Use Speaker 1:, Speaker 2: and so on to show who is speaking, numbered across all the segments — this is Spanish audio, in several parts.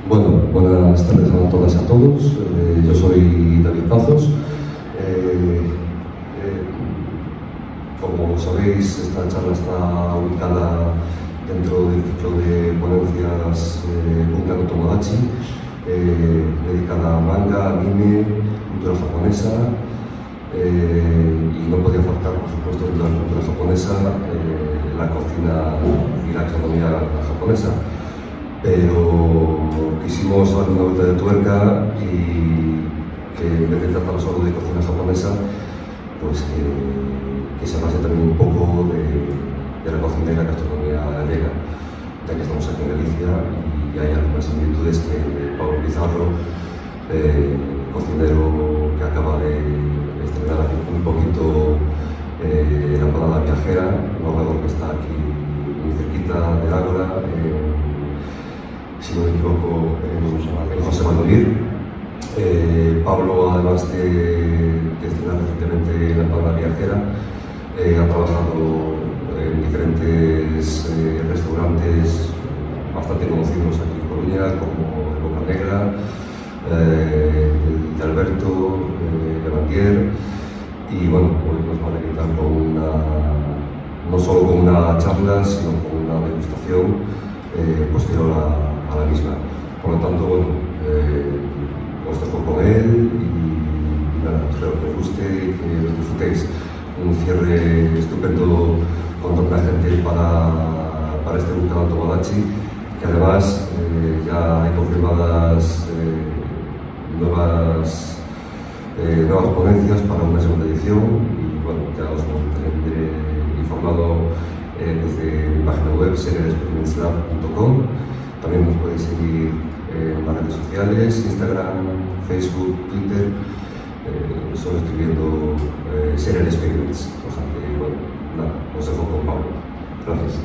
Speaker 1: Bueno, buenas tardes a todas y a todos. Yo soy David Pazos. Como sabéis, esta charla está ubicada dentro del ciclo de ponencias Bunkan no Tomodachi, dedicada a manga, anime, cultura japonesa, y no podía faltar, por supuesto, dentro de la cultura japonesa, la cocina y la gastronomía japonesa. Pero quisimos darle una vuelta de tuerca y que en vez de tratar solo de cocina japonesa, pues que se base también un poco de la cocina y la gastronomía gallega, ya que estamos aquí en Galicia y hay algunas similitudes que Pablo Pizarro, cocinero que acaba de estrenar hace un poquito la empanada viajera, un orador que está aquí muy cerquita de Ágora, si no me equivoco, en José Manuel. Pablo, además de estrenar recientemente la empanada viajera, ha trabajado en diferentes restaurantes bastante conocidos aquí en Coruña, como el Boca Negra, el de Alberto, de Bandier, y bueno, hoy nos van a invitar no solo con una charla, sino con una degustación posterior a la misma. Por lo tanto, bueno, os dejo con él y nada, espero que os guste y que os disfrutéis. Un cierre estupendo con tanta gente para este Bunkan no Tomodachi, que que además ya hay confirmadas nuevas ponencias para una segunda edición y bueno, ya os mantendré informado desde mi página web serialexperimentslab.com. También nos podéis seguir en las redes sociales, Instagram, Facebook, Twitter, solo escribiendo Serial Experiments. O sea que, bueno, nada, os dejo con Pablo. Gracias.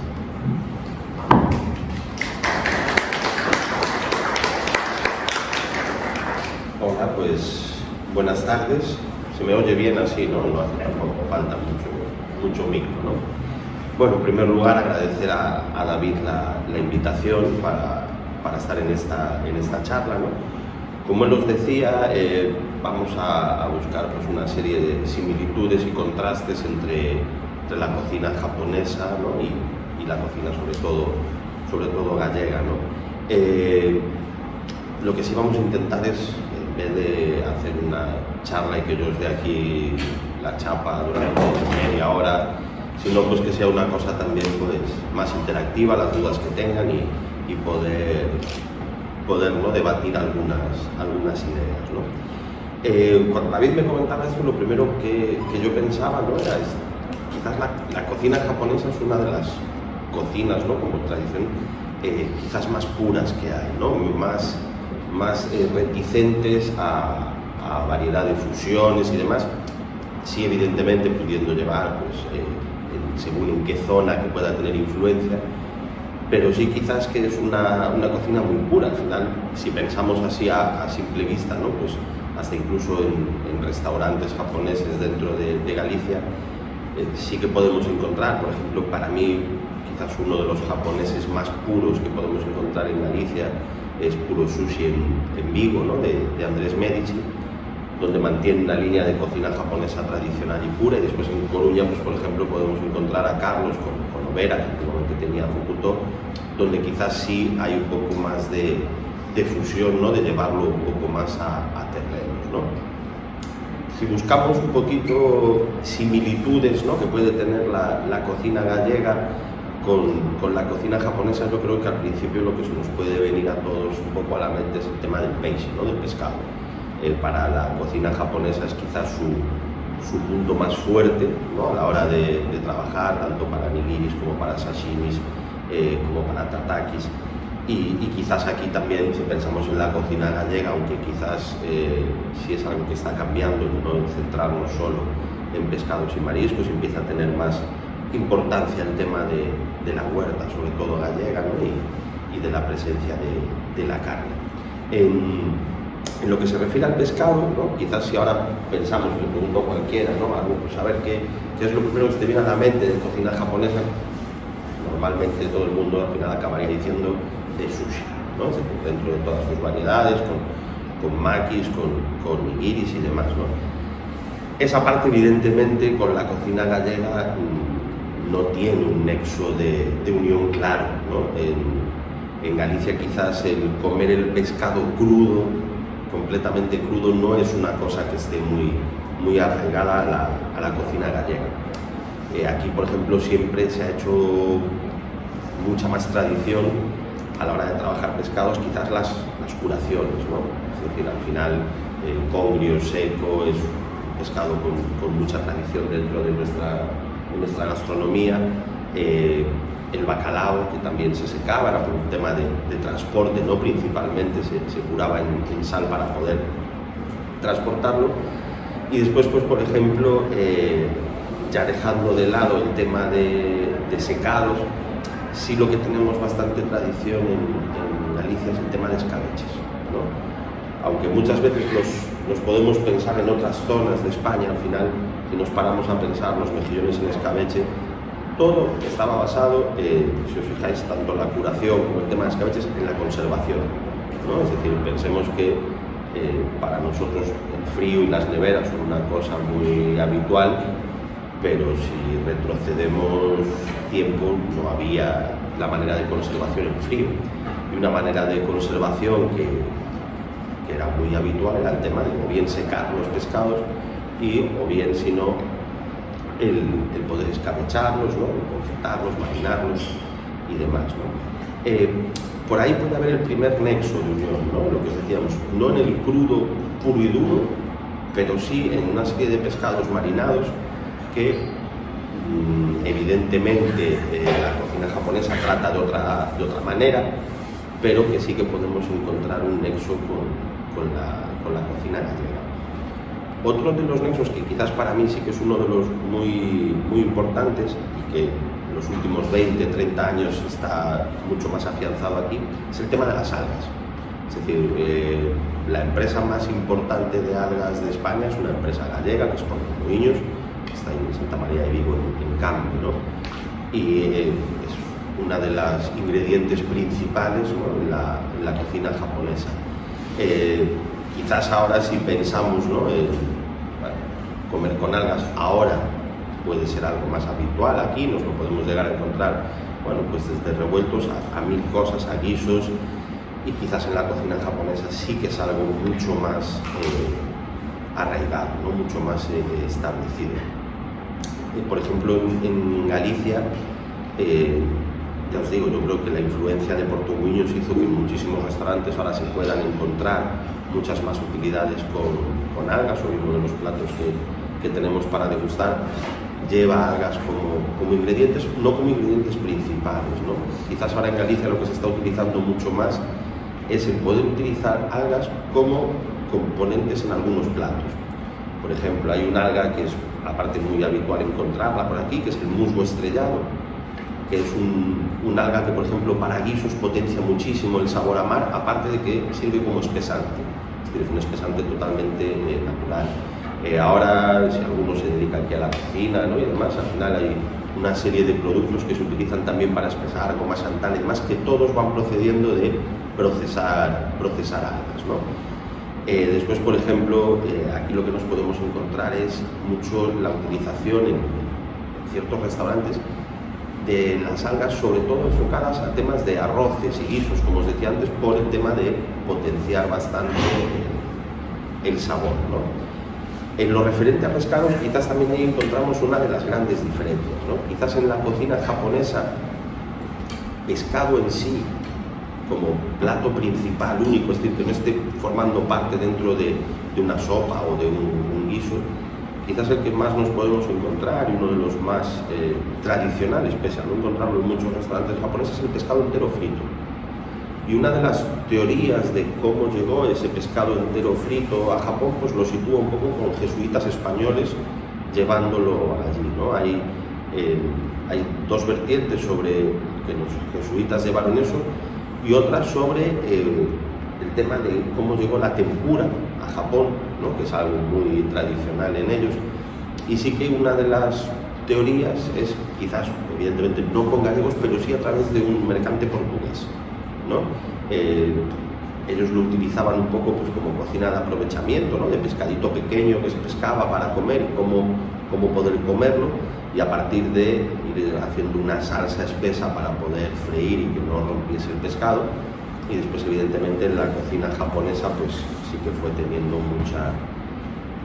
Speaker 2: Hola, pues buenas tardes. Se me oye bien así, ¿no? No hace tampoco falta mucho micro, ¿no? Bueno, en primer lugar agradecer a David la invitación para estar en esta charla, ¿no? Como él os decía, vamos a buscar pues, una serie de similitudes y contrastes entre la cocina japonesa, ¿no? y la cocina sobre todo gallega, ¿no? Lo que sí vamos a intentar es, en vez de hacer una charla y que yo os dé aquí la chapa durante media hora, sino pues que sea una cosa también pues, más interactiva, las dudas que tengan y poder ¿no? debatir algunas ideas, ¿no? Cuando David me comentaba esto, lo primero que yo pensaba, ¿no? Era quizás la cocina japonesa es una de las cocinas, ¿no? Como tradición, quizás más puras que hay, ¿no? más reticentes a variedad de fusiones y demás, sí evidentemente pudiendo llevar pues, según en qué zona que pueda tener influencia, pero sí quizás que es una cocina muy pura. Al final, si pensamos así a simple vista, ¿no? Pues hasta incluso en restaurantes japoneses dentro de Galicia, sí que podemos encontrar, por ejemplo, para mí, quizás uno de los japoneses más puros que podemos encontrar en Galicia es Puro Sushi en Vigo, ¿no? de Andrés Medici, donde mantiene una línea de cocina japonesa tradicional y pura, y después en Coruña, pues, por ejemplo, podemos encontrar a Carlos con Overa, que tenía Hokuto, donde quizás sí hay un poco más de fusión, ¿no? De llevarlo un poco más a terrenos, ¿no? Si buscamos un poquito similitudes, ¿no? que puede tener la cocina gallega con la cocina japonesa, yo creo que al principio lo que se nos puede venir a todos un poco a la mente es el tema del peixe, ¿no? Del pescado. Para la cocina japonesa es quizás su punto más fuerte, ¿no? A la hora de trabajar, tanto para nigiris como para sashimis, como para tatakis. Y quizás aquí también, si pensamos en la cocina gallega, aunque quizás sí es algo que está cambiando, no centrarnos solo en pescados y mariscos, empieza a tener más importancia el tema de la huerta, sobre todo gallega, ¿no? y de la presencia de la carne. En lo que se refiere al pescado, ¿no? Quizás si ahora pensamos, le pregunto a cualquiera, ¿no? Algo, pues a ver qué es lo primero que se te viene a la mente de cocina japonesa, normalmente todo el mundo al final acabaría diciendo de sushi, ¿no? Es decir, dentro de todas sus variedades, con makis, con nigiris y demás, ¿no? Esa parte evidentemente con la cocina gallega no tiene un nexo de unión claro, ¿no? En Galicia quizás el comer el pescado crudo, completamente crudo, no es una cosa que esté muy arraigada a la cocina gallega. Aquí, por ejemplo, siempre se ha hecho mucha más tradición a la hora de trabajar pescados, quizás las curaciones, ¿no? Es decir, al final el congrio seco es un pescado con mucha tradición dentro de nuestra gastronomía. El bacalao, que también se secaba, era por un tema de transporte, no principalmente, se curaba en sal para poder transportarlo. Y después, pues, por ejemplo, ya dejando de lado el tema de secados, sí lo que tenemos bastante tradición en Galicia es el tema de escabeches, ¿no? Aunque muchas veces nos podemos pensar en otras zonas de España, al final, si nos paramos a pensar los mejillones en escabeche, todo estaba basado, si os fijáis, tanto la curación como el tema de escabeches, en la conservación, ¿no? Es decir, pensemos que para nosotros el frío y las neveras son una cosa muy habitual, pero si retrocedemos tiempo no había la manera de conservación en frío, y una manera de conservación que era muy habitual era el tema de o bien secar los pescados o bien, si no, el poder escabecharlos, ¿no? Confitarlos, marinarlos y demás, ¿no? Por ahí puede haber el primer nexo de unión, ¿no? Lo que os decíamos, no en el crudo puro y duro, pero sí en una serie de pescados marinados que evidentemente la cocina japonesa trata de otra manera, pero que sí que podemos encontrar un nexo con la cocina gallega. Otro de los nexos que quizás para mí sí que es uno de los muy importantes y que en los últimos 20, 30 años está mucho más afianzado aquí, es el tema de las algas. Es decir, la empresa más importante de algas de España es una empresa gallega, que es Portomuiños, que está en Santa María de Vigo, en Cambre, ¿no? Y es una de las ingredientes principales, ¿no? en la cocina japonesa. Quizás ahora si pensamos, ¿no? Comer con algas ahora puede ser algo más habitual aquí, nos lo podemos llegar a encontrar, bueno, pues desde revueltos a mil cosas, a guisos, y quizás en la cocina japonesa sí que es algo mucho más arraigado, ¿no? Mucho más establecido. Por ejemplo, en Galicia, ya os digo, yo creo que la influencia de Portomuiños hizo que en muchísimos restaurantes ahora se puedan encontrar muchas más utilidades con algas. Hoy uno de los platos que tenemos para degustar lleva algas como ingredientes, no como ingredientes principales, ¿no? Quizás ahora en Galicia lo que se está utilizando mucho más es el poder utilizar algas como componentes en algunos platos. Por ejemplo, hay un alga que es aparte muy habitual encontrarla por aquí, que es el musgo estrellado, que es un alga que, por ejemplo, para guisos potencia muchísimo el sabor a mar, aparte de que sirve como espesante. Es un espesante totalmente natural. Ahora, si alguno se dedica aquí a la cocina, ¿no? Y demás, al final hay una serie de productos que se utilizan también para espesar, como xantán y demás, que todos van procediendo de procesar algas, ¿no? Después, por ejemplo, aquí lo que nos podemos encontrar es mucho la utilización en ciertos restaurantes de las algas, sobre todo enfocadas a temas de arroces y guisos, como os decía antes, por el tema de potenciar bastante el sabor, ¿no? En lo referente a pescados, quizás también ahí encontramos una de las grandes diferencias, ¿no? Quizás en la cocina japonesa, pescado en sí, como plato principal, único, es decir, que no esté formando parte dentro de una sopa o de un guiso, quizás el que más nos podemos encontrar y uno de los más tradicionales, pese a no encontrarlo en muchos restaurantes japoneses, es el pescado entero frito. Y una de las teorías de cómo llegó ese pescado entero frito a Japón, pues lo sitúa un poco con jesuitas españoles llevándolo allí, ¿no? Hay dos vertientes sobre que los jesuitas llevaron eso y otra sobre el tema de cómo llegó la tempura a Japón, ¿no? Que es algo muy tradicional en ellos. Y sí que una de las teorías es, quizás, evidentemente, no con gallegos, pero sí a través de un mercante portugués, ¿no? Ellos lo utilizaban un poco pues, como cocina de aprovechamiento, ¿no? De pescadito pequeño que se pescaba para comer y cómo poder comerlo, y a partir de ir haciendo una salsa espesa para poder freír y que no rompiese el pescado. Y después, evidentemente, en la cocina japonesa pues sí que fue teniendo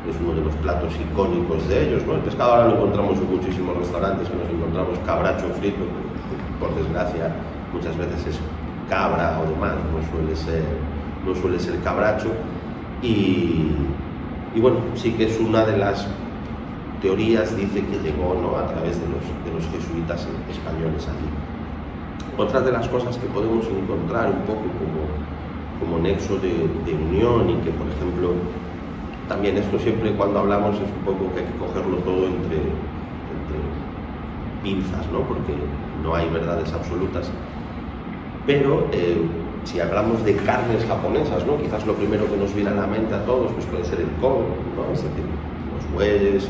Speaker 2: es uno de los platos icónicos de ellos, ¿no? El pescado ahora lo encontramos en muchísimos restaurantes, que nos encontramos cabracho frito, por desgracia muchas veces es cabra o demás, no suele ser cabracho, y bueno, sí que es una de las teorías, dice que llegó, ¿no? A través de los jesuitas españoles allí. Otra de las cosas que podemos encontrar un poco como nexo de unión, y que, por ejemplo, también esto siempre cuando hablamos es un poco que hay que cogerlo todo entre pinzas, ¿no? Porque no hay verdades absolutas, pero si hablamos de carnes japonesas, ¿no? Quizás lo primero que nos viene a la mente a todos pues puede ser el kobe, ¿no? Es decir, los bueyes,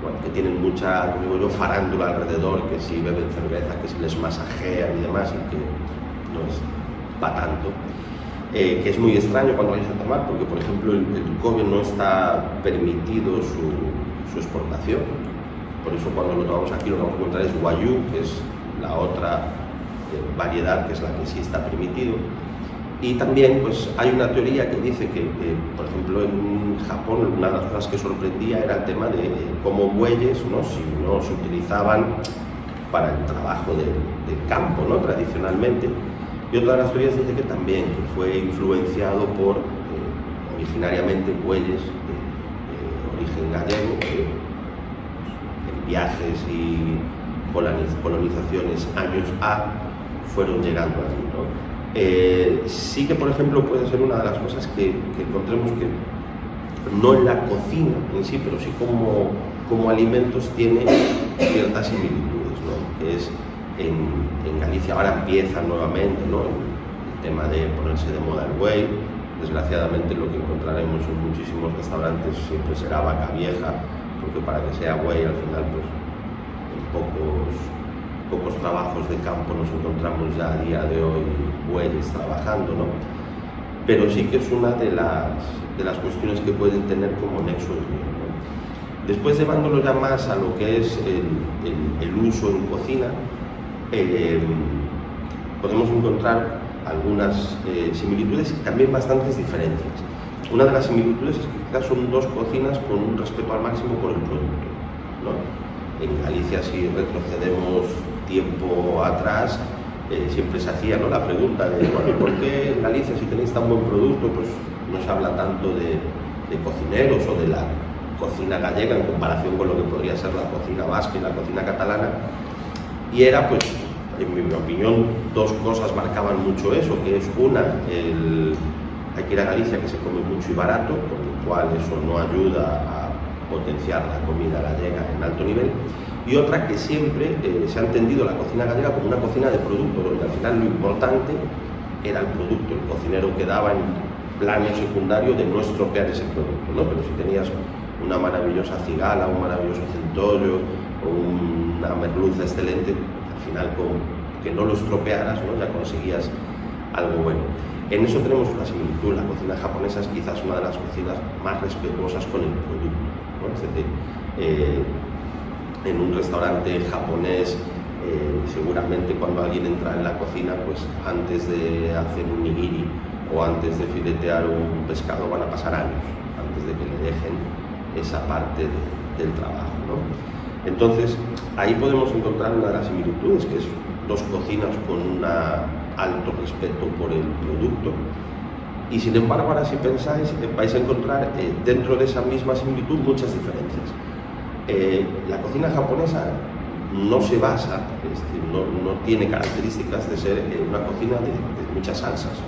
Speaker 2: bueno, que tienen mucha, como digo yo, farándula alrededor, que si beben cerveza, que si les masajean y demás, y que no es para tanto. Que es muy extraño cuando vais a tomar, porque por ejemplo el kobe no está permitido su exportación. Por eso cuando lo tomamos aquí lo que vamos a encontrar es wagyu, que es la otra variedad, que es la que sí está permitido. Y también pues hay una teoría que dice que, por ejemplo, en Japón una de las cosas que sorprendía era el tema de cómo bueyes, ¿no? Si no se utilizaban para el trabajo del campo, ¿no? Tradicionalmente. Y otra de las teorías dice que también que fue influenciado por originariamente bueyes de origen gallego, en viajes y colonizaciones años A fueron llegando allí, ¿no? Sí que, por ejemplo, puede ser una de las cosas que encontremos que no en la cocina en sí, pero sí como alimentos tiene ciertas similitudes, ¿no? Que es en Galicia ahora empieza nuevamente, ¿no? El tema de ponerse de moda el buey. Desgraciadamente lo que encontraremos en muchísimos restaurantes siempre será vaca vieja, porque para que sea buey al final pues en pocos trabajos de campo nos encontramos ya a día de hoy bueyes trabajando, ¿no? Pero sí que es una de las cuestiones que pueden tener como nexo el río, ¿no? Después, llevándolo ya más a lo que es el uso en cocina, podemos encontrar algunas similitudes y también bastantes diferencias. Una de las similitudes es que quizás son dos cocinas con un respeto al máximo por el producto, ¿no? En Galicia, si retrocedemos tiempo atrás, siempre se hacía, ¿no?, la pregunta de, bueno, ¿por qué en Galicia, si tenéis tan buen producto, pues no se habla tanto de cocineros o de la cocina gallega en comparación con lo que podría ser la cocina vasca y la cocina catalana? Y era, pues, en mi opinión, dos cosas marcaban mucho eso, que es una, hay que ir a Galicia, que se come mucho y barato, por lo cual eso no ayuda a potenciar la comida gallega en alto nivel, y otra, que siempre se ha entendido la cocina gallega como una cocina de producto, donde al final lo importante era el producto, el cocinero quedaba en plano secundario de no estropear ese producto, ¿no? Pero si tenías una maravillosa cigala, un maravilloso centollo o una merluza excelente, al final con que no lo estropearas, ¿no?, ya conseguías algo bueno. En eso tenemos una similitud. La cocina japonesa es quizás una de las cocinas más respetuosas con el producto, ¿no? Es decir, en un restaurante japonés, seguramente cuando alguien entra en la cocina, pues antes de hacer un nigiri o antes de filetear un pescado van a pasar años antes de que le dejen esa parte del trabajo, ¿no? Entonces, ahí podemos encontrar una de las similitudes, que es dos cocinas con un alto respeto por el producto, y sin embargo, ahora si pensáis, vais a encontrar dentro de esa misma similitud muchas diferencias. La cocina japonesa no se basa, no tiene características de ser una cocina de muchas salsas.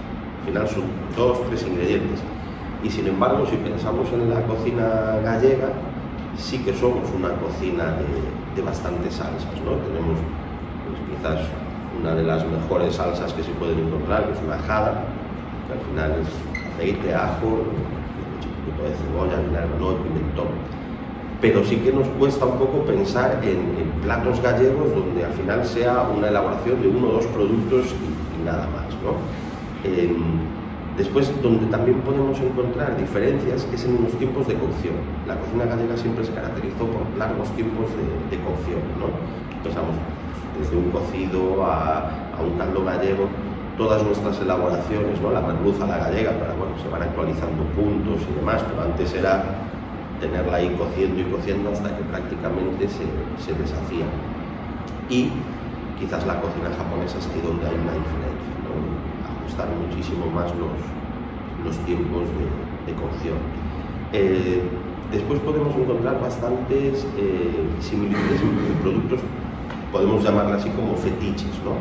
Speaker 2: Al final son 2 o 3 ingredientes. Y sin embargo, si pensamos en la cocina gallega, sí que somos una cocina de bastantes salsas, ¿no? Tenemos, pues, quizás una de las mejores salsas que se pueden encontrar, que es una jada, que al final es aceite, ajo, un poquito de cebolla, vinagre, no, pimentón. Pero sí que nos cuesta un poco pensar en platos gallegos donde al final sea una elaboración de 1 o 2 productos y nada más, ¿no? Después, donde también podemos encontrar diferencias es en los tiempos de cocción. La cocina gallega siempre se caracterizó por largos tiempos de cocción, ¿no? Empezamos desde un cocido a un caldo gallego, todas nuestras elaboraciones, ¿no? La merluza, la gallega, pero bueno, se van actualizando puntos y demás, pero antes era tenerla ahí cociendo y cociendo hasta que prácticamente se deshacía. Y quizás la cocina japonesa es ahí donde hay una diferencia, ¿no? Ajustar muchísimo más los tiempos de cocción. Después podemos encontrar bastantes similitudes en productos, podemos llamarla así como fetiches, ¿no?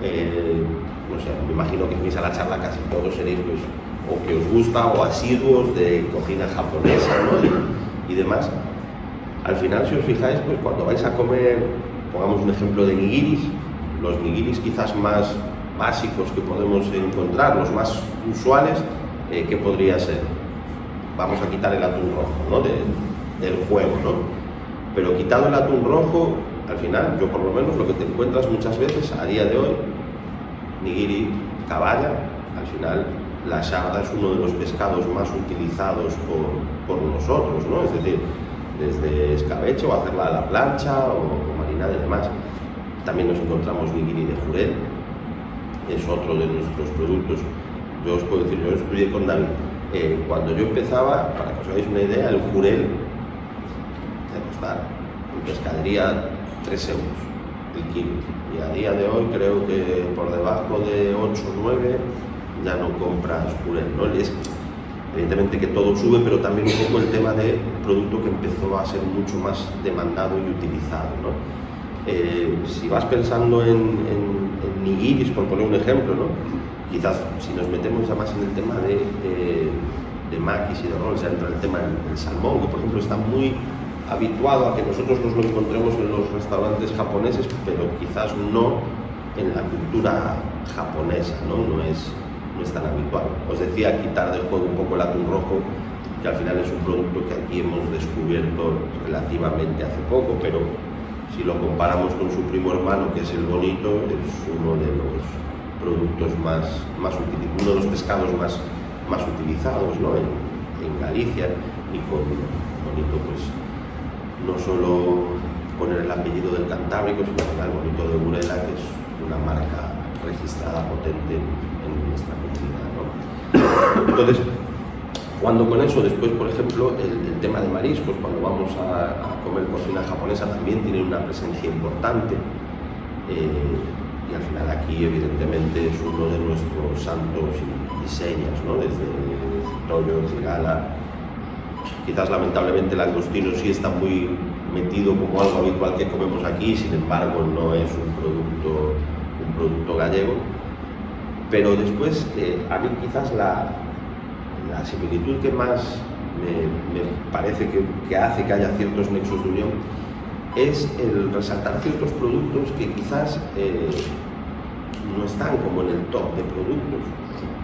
Speaker 2: No sé, me imagino que venís a la charla casi todos seréis, pues, o que os gusta o asiduos de cocina japonesa, ¿no? y demás. Al final, si os fijáis, pues cuando vais a comer, pongamos un ejemplo de nigiris, los nigiris quizás más básicos que podemos encontrar, los más usuales, ¿qué podría ser? Vamos a quitar el atún rojo, ¿no?, del juego, ¿no? Pero quitado el atún rojo, al final, yo por lo menos lo que te encuentras muchas veces a día de hoy, nigiri, caballa, al final la sarda es uno de los pescados más utilizados por nosotros, ¿no? Es decir, desde escabeche o hacerla a la plancha o marinada y demás. También nos encontramos nigiri de jurel, es otro de nuestros productos. Yo os puedo decir, yo estudié con David. Cuando yo empezaba, para que os hagáis una idea, el jurel de costar en pescadería 3 euros. el kilo. Y a día de hoy creo que por debajo de 8 o 9 ya no compras puré, ¿no? Evidentemente que todo sube, pero también un poco el tema de producto que empezó a ser mucho más demandado y utilizado, ¿no? Si vas pensando en nigiris, por poner un ejemplo, ¿no? Quizás si nos metemos ya más en el tema de maquis y de rolls, ya entra el tema del salmón, que por ejemplo está muy habituado a que nosotros nos lo encontremos en los restaurantes japoneses, pero quizás no en la cultura japonesa, ¿no? No es tan habitual. Os decía, quitar del juego un poco el atún rojo, que al final es un producto que aquí hemos descubierto relativamente hace poco, pero si lo comparamos con su primo hermano, que es el bonito, es uno de los productos uno de los pescados más utilizados, ¿no? en Galicia, y con bonito, pues no solo poner el apellido del Cantábrico, sino el bonito de Burela, que es una marca registrada potente en nuestra comunidad, ¿no? Entonces, cuando con eso, después, por ejemplo, el tema de mariscos, cuando vamos a comer cocina japonesa, también tiene una presencia importante, y al final aquí, evidentemente, es uno de nuestros santos y señas, ¿no? Desde Toyo, Cigala. Quizás, lamentablemente, el langostino sí está muy metido como algo habitual que comemos aquí, sin embargo, no es un producto gallego. Pero después, a mí quizás la similitud que más me parece que hace que haya ciertos nexos de unión es el resaltar ciertos productos que quizás no están como en el top de productos,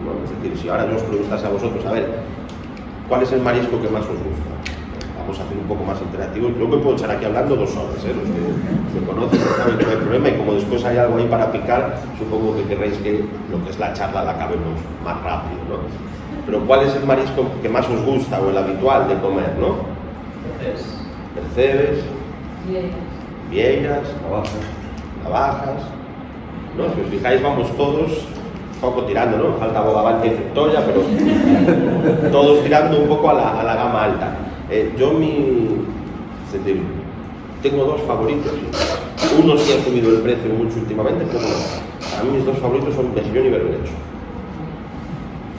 Speaker 2: ¿no? Es decir, si ahora yo os preguntase a vosotros, a ver, ¿cuál es el marisco que más os gusta? Vamos a hacer un poco más interactivo. Yo me puedo echar aquí hablando 2 horas, los que me conocen saben que no hay problema, y como después hay algo ahí para picar, supongo que querréis que lo que es la charla la acabemos más rápido, ¿no? Pero ¿cuál es el marisco que más os gusta o el habitual de comer, no? Percebes, vieiras, navajas, ¿no? Si os fijáis, vamos todos un poco tirando, ¿no? Falta bogavante y centolla, pero todos tirando un poco a la gama alta. Tengo 2 favoritos. Uno sí ha subido el precio mucho últimamente, pero a mí mis 2 favoritos son mejillón y berberecho.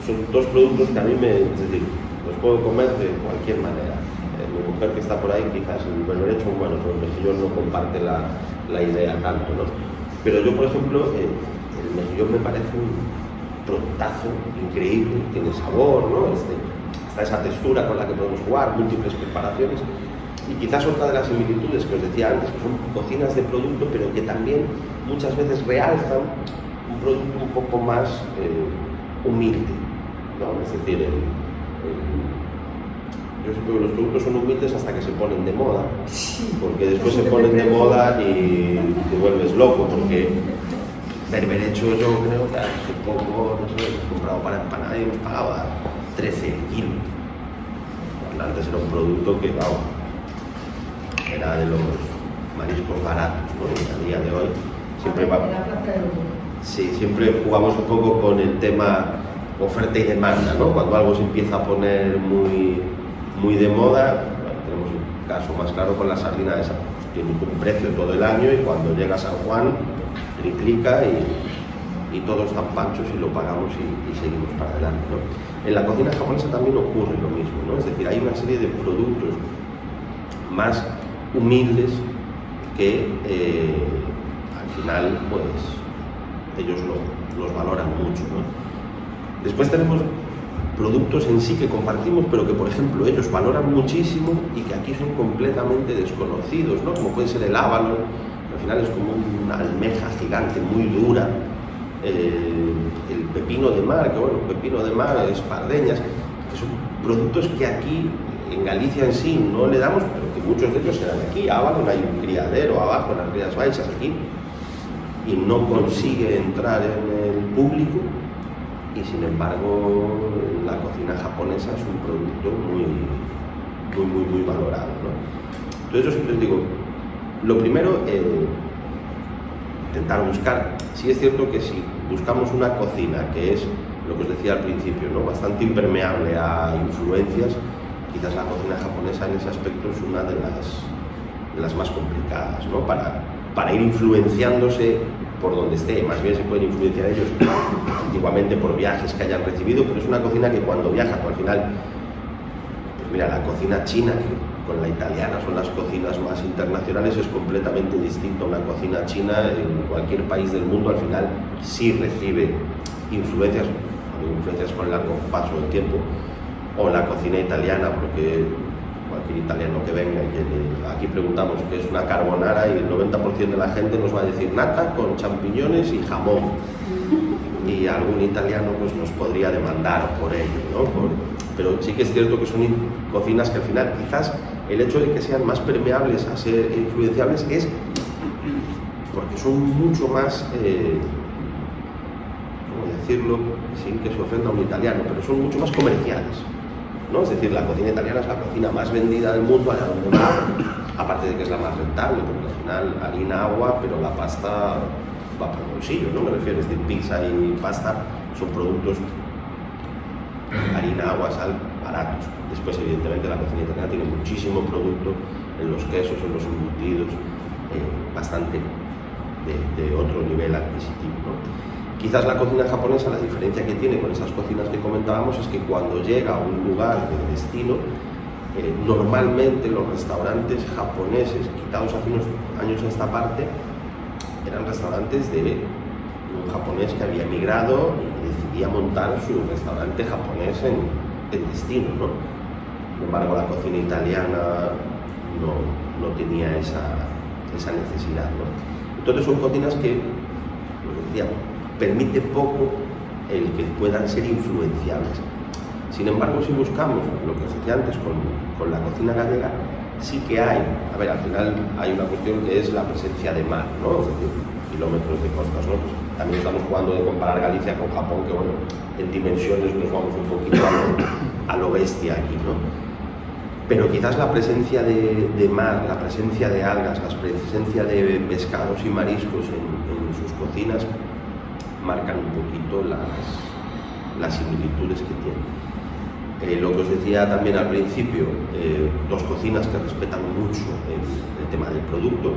Speaker 2: Son 2 productos que a mí los puedo comer de cualquier manera. Mi mujer, que está por ahí, quizás el berberecho, bueno, pero el mejillón no comparte la idea tanto, ¿no? Pero yo, por ejemplo, el mejillón me parece un productazo increíble, tiene sabor, ¿no? Está esa textura con la que podemos jugar, múltiples preparaciones. Y quizás otra de las similitudes que os decía antes, que son cocinas de producto, pero que también muchas veces realzan un producto un poco más humilde, ¿no? Es decir, yo siempre digo, los productos son humildes hasta que se ponen de moda, porque después se ponen de moda y te vuelves loco, porque berberecho yo creo que hace poco, no sé, hemos comprado para empanada y hemos pagado 13 kilos. Antes era un producto que, vamos, era de los mariscos baratos, ¿no? Y a día de hoy siempre jugamos un poco con el tema oferta y demanda, ¿no? Cuando algo se empieza a poner muy de moda, bueno, tenemos un caso más claro con la sardina esa, tiene un precio todo el año, y cuando llega a San Juan triplica y todos están panchos y lo pagamos y seguimos para adelante, ¿no? En la cocina japonesa también ocurre lo mismo, ¿no? Es decir, hay una serie de productos más humildes que al final, pues, ellos los valoran mucho, ¿no? Después tenemos productos en sí que compartimos, pero que, por ejemplo, ellos valoran muchísimo y que aquí son completamente desconocidos, ¿no? Como puede ser el ábalo, que al final es como una almeja gigante, muy dura. El pepino de mar, que bueno, pepino de mar, espardeñas, que son productos que aquí en Galicia en sí no le damos, pero que muchos de ellos se dan aquí. Abajo hay un criadero, abajo en las Rías Baixas aquí, y no consigue entrar en el público, y sin embargo la cocina japonesa es un producto muy valorado, ¿no? Entonces yo siempre digo, lo primero, intentar buscar. Sí es cierto que si buscamos una cocina que es, lo que os decía al principio, ¿no? Bastante impermeable a influencias, quizás la cocina japonesa en ese aspecto es una de las más complicadas, ¿no? Para para ir influenciándose por donde esté. Más bien se pueden influenciar ellos antiguamente por viajes que hayan recibido, pero es una cocina que cuando viaja, pues al final, pues mira, la cocina china, que con la italiana son las cocinas más internacionales, es completamente distinto a una cocina china. En cualquier país del mundo al final sí recibe influencias con el largo paso del tiempo, o la cocina italiana, porque cualquier italiano que venga y que aquí preguntamos qué es una carbonara y el 90% de la gente nos va a decir nata con champiñones y jamón, y algún italiano pues nos podría demandar por ello, ¿no? Pero sí que es cierto que son cocinas que al final quizás el hecho de que sean más permeables a ser influenciables es porque son mucho más, ¿cómo decirlo sin que se ofenda a un italiano? Pero son mucho más comerciales, ¿no? Es decir, la cocina italiana es la cocina más vendida del mundo, allá donde va, aparte de que es la más rentable, porque al final harina, agua, pero la pasta va por el bolsillo, ¿no? Me refiero, es decir, pizza y pasta son productos, harina, agua, sal, baratos. Después, evidentemente, la cocina italiana tiene muchísimo producto en los quesos, en los embutidos, bastante de otro nivel adquisitivo, ¿no? Quizás la cocina japonesa, la diferencia que tiene con esas cocinas que comentábamos es que cuando llega a un lugar de destino, normalmente los restaurantes japoneses, quitados hace unos años a esta parte, eran restaurantes de un japonés que había emigrado y decidía montar su restaurante japonés en destino, ¿no? Sin embargo, la cocina italiana no tenía esa necesidad, ¿no? Entonces son cocinas que, pues decíamos, permite poco el que puedan ser influenciables. Sin embargo, si buscamos lo que os decía antes con la cocina gallega, sí que hay, a ver, al final hay una cuestión que es la presencia de mar, ¿no? Es decir, kilómetros de costas, ¿no? Pues también estamos jugando de comparar Galicia con Japón, que bueno, en dimensiones nos vamos un poquito a lo bestia aquí, ¿no? Pero quizás la presencia de mar, la presencia de algas, la presencia de pescados y mariscos en sus cocinas marcan un poquito las similitudes que tienen. Lo que os decía también al principio, dos cocinas que respetan mucho el tema del producto,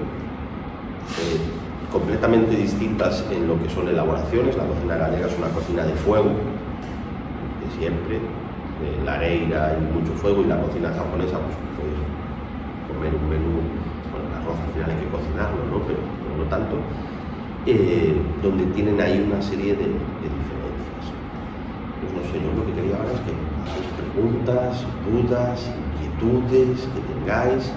Speaker 2: completamente distintas en lo que son elaboraciones. La cocina gallega es una cocina de fuego, de siempre, lareira y mucho fuego, y la cocina japonesa, pues puedes comer un menú, bueno, el arroz al final hay que cocinarlo, ¿no? Pero no tanto, donde tienen ahí una serie de diferencias. Pues no sé, yo lo que quería ahora es que hagáis preguntas, dudas, inquietudes que tengáis.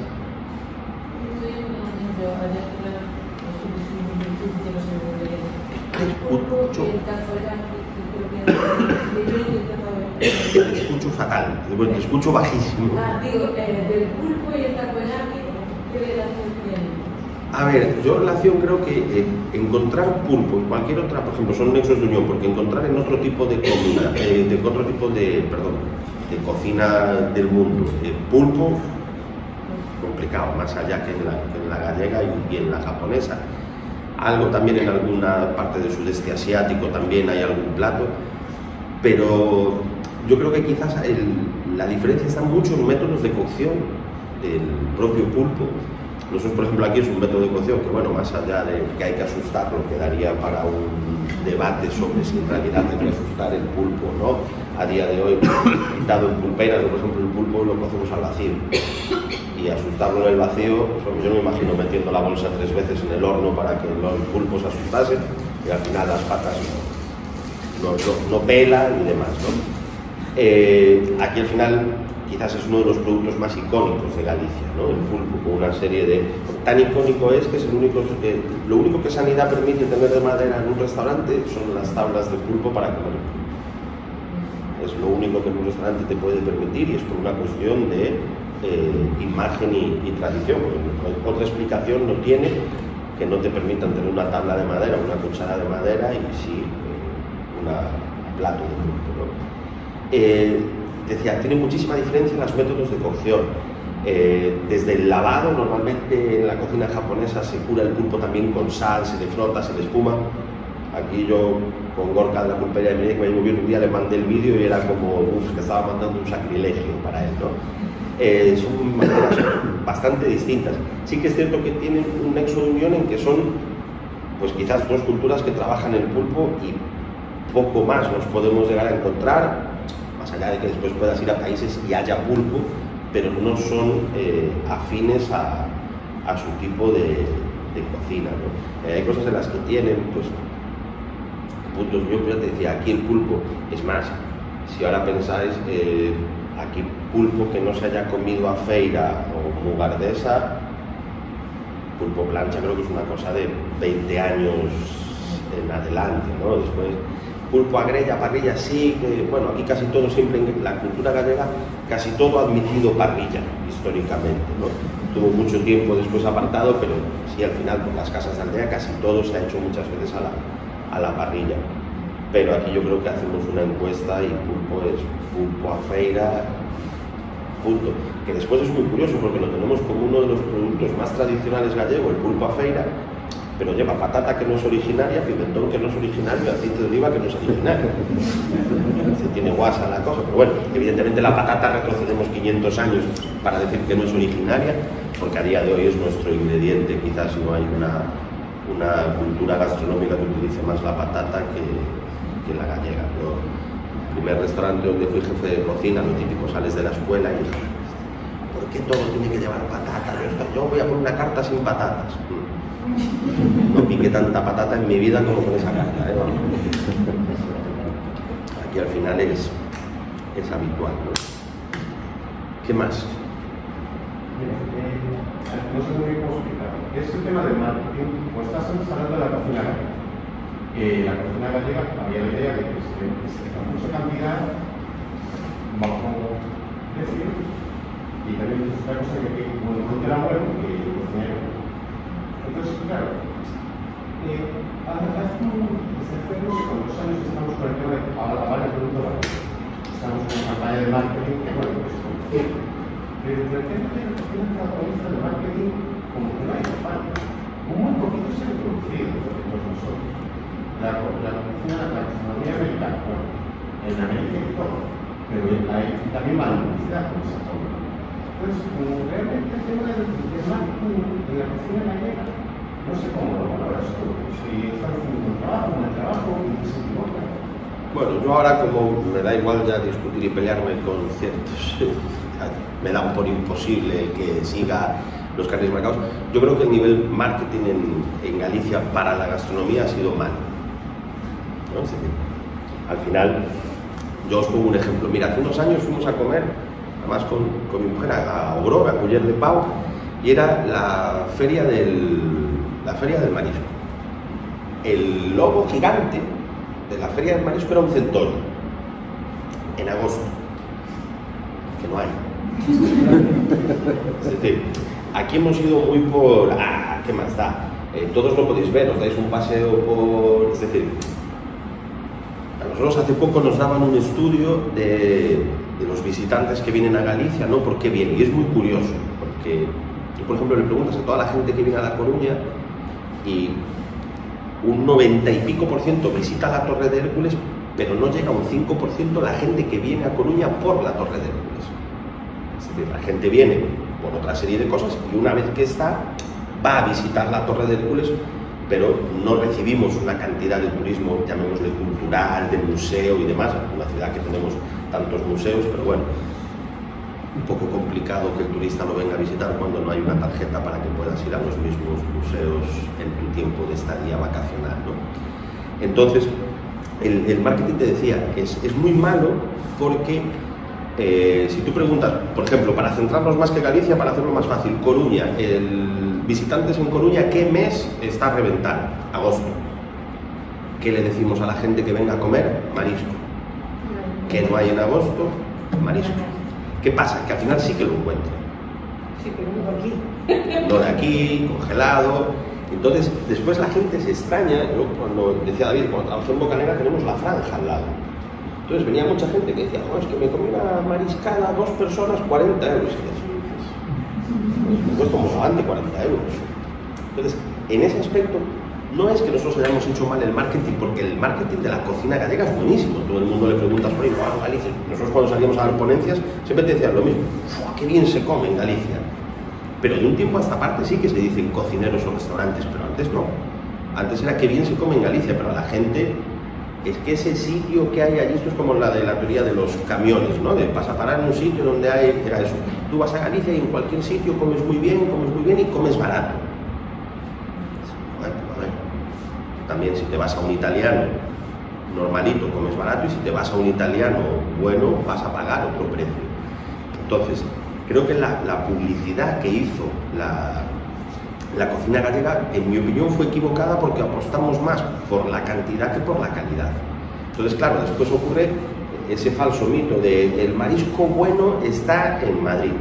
Speaker 2: Te escucho fatal, te escucho bajísimo.
Speaker 3: Digo, del pulpo y el takoyaki, ¿qué relación tienen?
Speaker 2: A ver, yo relación creo que encontrar pulpo en cualquier otra, por ejemplo, son nexos de unión, porque encontrar en otro tipo de comida, de cocina del mundo, pulpo, complicado, más allá que en la gallega y en la japonesa. Algo también en alguna parte del sudeste asiático también hay algún plato, pero yo creo que quizás la diferencia está mucho en métodos de cocción del propio pulpo. Nosotros, por ejemplo, aquí es un método de cocción que, bueno, más allá de que hay que asustarlo, quedaría para un debate sobre si en realidad hay que asustar el pulpo, ¿no? A día de hoy, quitado en pulperas, por ejemplo, el pulpo lo cocemos al vacío. Y asustarlo en el vacío, pues yo me imagino metiendo la bolsa 3 veces en el horno para que los pulpos se asustasen, y al final las patas no pelan y demás, ¿no? Aquí al final quizás es uno de los productos más icónicos de Galicia, ¿no? El pulpo, con una serie de... Tan icónico es que es lo único que Sanidad permite tener de madera en un restaurante son las tablas de pulpo para comer el pulpo. Es lo único que en un restaurante te puede permitir, y es por una cuestión de imagen y tradición. Otra explicación no tiene que no te permitan tener una tabla de madera, una cuchara de madera y sí un plato de pulpo, ¿no? Decía, tiene muchísima diferencia en los métodos de cocción. Desde el lavado, normalmente en la cocina japonesa se cura el pulpo también con sal, se le frota, se le espuma. Aquí yo, con Gorka de la pulpería de Medellín, que me llevo bien un día, le mandé el vídeo y era como, que estaba mandando un sacrilegio para él, ¿no? son maneras bastante distintas. Sí que es cierto que tienen un nexo de unión en que son, pues quizás dos culturas que trabajan el pulpo y poco más nos podemos llegar a encontrar, más allá de que después puedas ir a países y haya pulpo, pero no son afines a su tipo de cocina, ¿no? Hay cosas en las que tienen, pues, puntos. Yo ya te decía, aquí el pulpo, es más, si ahora pensáis, aquí pulpo que no se haya comido a feira o mugardesa, pulpo plancha, creo que es una cosa de 20 años en adelante, ¿no? Después, pulpo a grella, parrilla, sí, que bueno, aquí casi todo, siempre en la cultura gallega, casi todo ha admitido parrilla, históricamente, ¿no? Tuvo mucho tiempo después apartado, pero sí, al final, por las casas de aldea, casi todo se ha hecho muchas veces a la parrilla. Pero aquí yo creo que hacemos una encuesta y pulpo es pulpo a feira, punto. Que después es muy curioso porque lo tenemos como uno de los productos más tradicionales gallegos, el pulpo a feira, pero lleva patata que no es originaria, pimentón que no es originario y aceite de oliva que no es originario. Se tiene guasa la cosa, pero bueno, evidentemente la patata retrocedemos 500 años para decir que no es originaria, porque a día de hoy es nuestro ingrediente, quizás no hay una cultura gastronómica que utilice más la patata que la gallega. Yo, el primer restaurante donde fui jefe de cocina, lo típico, sales de la escuela y dije, ¿por qué todo tiene que llevar patata? Yo voy a poner una carta sin patatas. No piqué tanta patata en mi vida como con esa carta, ¿eh? Aquí al final es habitual, ¿no? ¿Qué más?
Speaker 4: No sé muy bien cómo explicarlo. Es el tema del marketing, pues estás hablando de la cocina gallega. La cocina gallega había la idea de que se mucha cantidad bajo precio y también es otra cosa que como encuentra la web que cocinero. Entonces, claro, hace con 2 años estamos con el tema de varios productos, estamos con una campaña de marketing que, bueno, pues cierto. Pero de repente la cocina protagonista de marketing como que no hay campaña. Muy poquito se ha introducido por nosotros. La cocina, la gastronomía americana, bueno, en América y todo, pero también va a la publicidad con esa forma. Entonces, realmente el tema del marketing en la cocina gallega, no sé cómo lo valoras tú, si estás haciendo un trabajo y se equivoca.
Speaker 2: Bueno, yo ahora, como me da igual ya discutir y pelearme con ciertos, me dan por imposible que siga los carnes marcados, yo creo que el nivel marketing en Galicia para la gastronomía ha sido malo, ¿no? Es decir, al final, yo os pongo un ejemplo. Mira, hace unos años fuimos a comer, además con mi mujer, a Ogrova, a Culler de Pau, y era la feria del marisco. El lobo gigante de la feria del marisco era un centollo, en agosto, que no hay. Es decir, aquí hemos ido muy por, ¿qué más da? Todos lo podéis ver, os dais un paseo por... Es decir, a nosotros hace poco nos daban un estudio de los visitantes que vienen a Galicia, ¿no? ¿Por qué vienen? Y es muy curioso, porque tú, por ejemplo, le preguntas a toda la gente que viene a La Coruña y un 90 y pico % visita la Torre de Hércules, pero no llega a un 5% la gente que viene a Coruña por la Torre de Hércules. Es decir, la gente viene por otra serie de cosas y una vez que está, va a visitar la Torre de Hércules, pero no recibimos una cantidad de turismo, llamémosle cultural, de museo y demás. Una ciudad que tenemos tantos museos, pero bueno, un poco complicado que el turista lo venga a visitar cuando no hay una tarjeta para que puedas ir a los mismos museos en tu tiempo de estadía vacacional, ¿no? Entonces, el marketing, te decía, es muy malo porque si tú preguntas, por ejemplo, para centrarnos más que Galicia, para hacerlo más fácil, Coruña, visitantes en Coruña, ¿qué mes está a reventar? Agosto. ¿Qué le decimos a la gente que venga a comer? Marisco. ¿Qué no hay en agosto? Marisco. ¿Qué pasa? Que al final sí que lo encuentran.
Speaker 3: Sí, pero no de aquí.
Speaker 2: No de aquí, congelado. Entonces, después la gente se extraña. Yo, cuando decía David, cuando trabajé en Bocanera tenemos la franja al lado. Entonces venía mucha gente que decía, es que me comí una mariscada, 2 personas, 40 euros. Y me cuesta un bogavante 40 euros. Entonces, en ese aspecto, no es que nosotros hayamos hecho mal el marketing, porque el marketing de la cocina gallega es buenísimo. Todo el mundo le preguntas por ahí, wow, Galicia. Nosotros cuando salíamos a dar ponencias siempre te decían lo mismo, qué bien se come en Galicia. Pero de un tiempo a esta parte sí que se dicen cocineros o restaurantes, pero antes no. Antes era que bien se come en Galicia, pero a la gente es que ese sitio que hay allí, esto es como la de la teoría de los camiones, ¿no? De vas a parar en un sitio donde hay, era eso. Tú vas a Galicia y en cualquier sitio comes muy bien y comes barato. A ver. También si te vas a un italiano normalito comes barato y si te vas a un italiano bueno vas a pagar otro precio. Entonces, creo que la publicidad que hizo la cocina gallega, en mi opinión, fue equivocada porque apostamos más por la cantidad que por la calidad. Entonces, claro, después ocurre ese falso mito de el marisco bueno está en Madrid.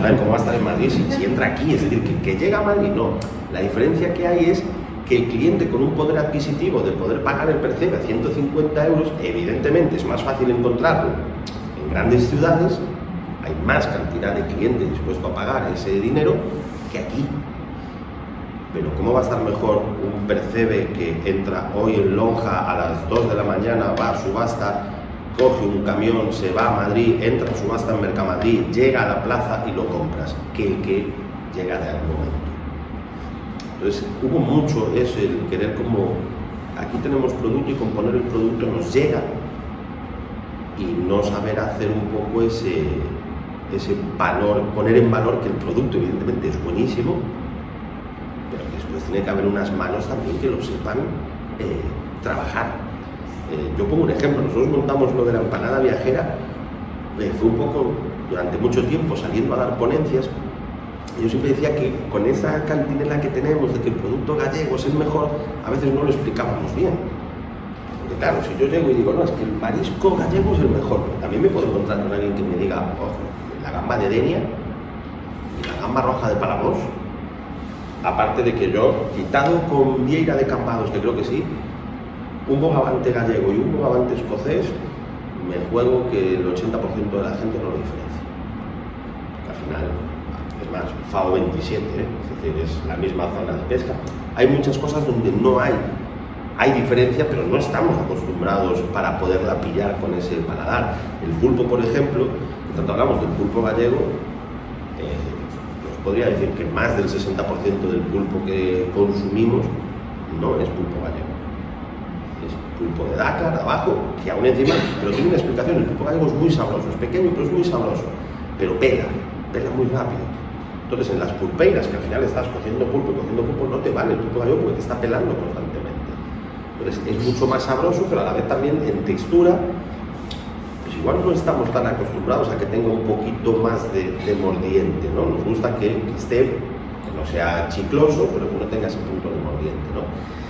Speaker 2: ¿Saben cómo va a estar en Madrid si entra aquí? Es decir, que llega a Madrid, no. La diferencia que hay es que el cliente con un poder adquisitivo de poder pagar el percebe a 150 euros, evidentemente es más fácil encontrarlo en grandes ciudades, hay más cantidad de clientes dispuestos a pagar ese dinero que aquí. Pero ¿cómo va a estar mejor un percebe que entra hoy en Lonja a las 2 de la mañana, va a subasta, coge un camión, se va a Madrid, entra a subasta en Mercamadrid, llega a la plaza y lo compras, que el que llega de algún momento? Entonces hubo mucho eso, el querer como, aquí tenemos producto y con poner el producto nos llega, y no saber hacer un poco ese valor, poner en valor que el producto evidentemente es buenísimo, pero que después tiene que haber unas manos también que lo sepan trabajar. Yo pongo un ejemplo, nosotros montamos lo de la empanada viajera, fue un poco, durante mucho tiempo saliendo a dar ponencias. Yo siempre decía que con esa cantinela que tenemos de que el producto gallego es el mejor, a veces no lo explicábamos bien. Porque claro, si yo llego y digo, no, es que el marisco gallego es el mejor, pero también me puedo encontrar con alguien que me diga, ojo, la gamba de Denia y la gamba roja de Palamos, aparte de que yo, quitado con vieira de Cambados, que creo que sí, un bogavante gallego y un bogavante escocés, me juego que el 80% de la gente no lo diferencia. Al final, es más, FAO 27, es decir, es la misma zona de pesca. Hay muchas cosas donde no hay diferencia, pero no estamos acostumbrados para poderla pillar con ese paladar. El pulpo, por ejemplo, tanto hablamos del pulpo gallego, os podría decir que más del 60% del pulpo que consumimos no es pulpo gallego. Es pulpo de Dakar, de abajo, que aún encima, pero tiene una explicación. El pulpo gallego es muy sabroso, es pequeño pero es muy sabroso, pero pela muy rápido. Entonces en las pulpeiras, que al final estás cociendo pulpo, no te vale el pulpo gallego porque te está pelando constantemente. Entonces es mucho más sabroso, pero a la vez también en textura, pues igual no estamos tan acostumbrados a que tenga un poquito más de mordiente, ¿no? Nos gusta que esté, que no sea chicloso, pero que no tenga ese punto de mordiente, ¿no?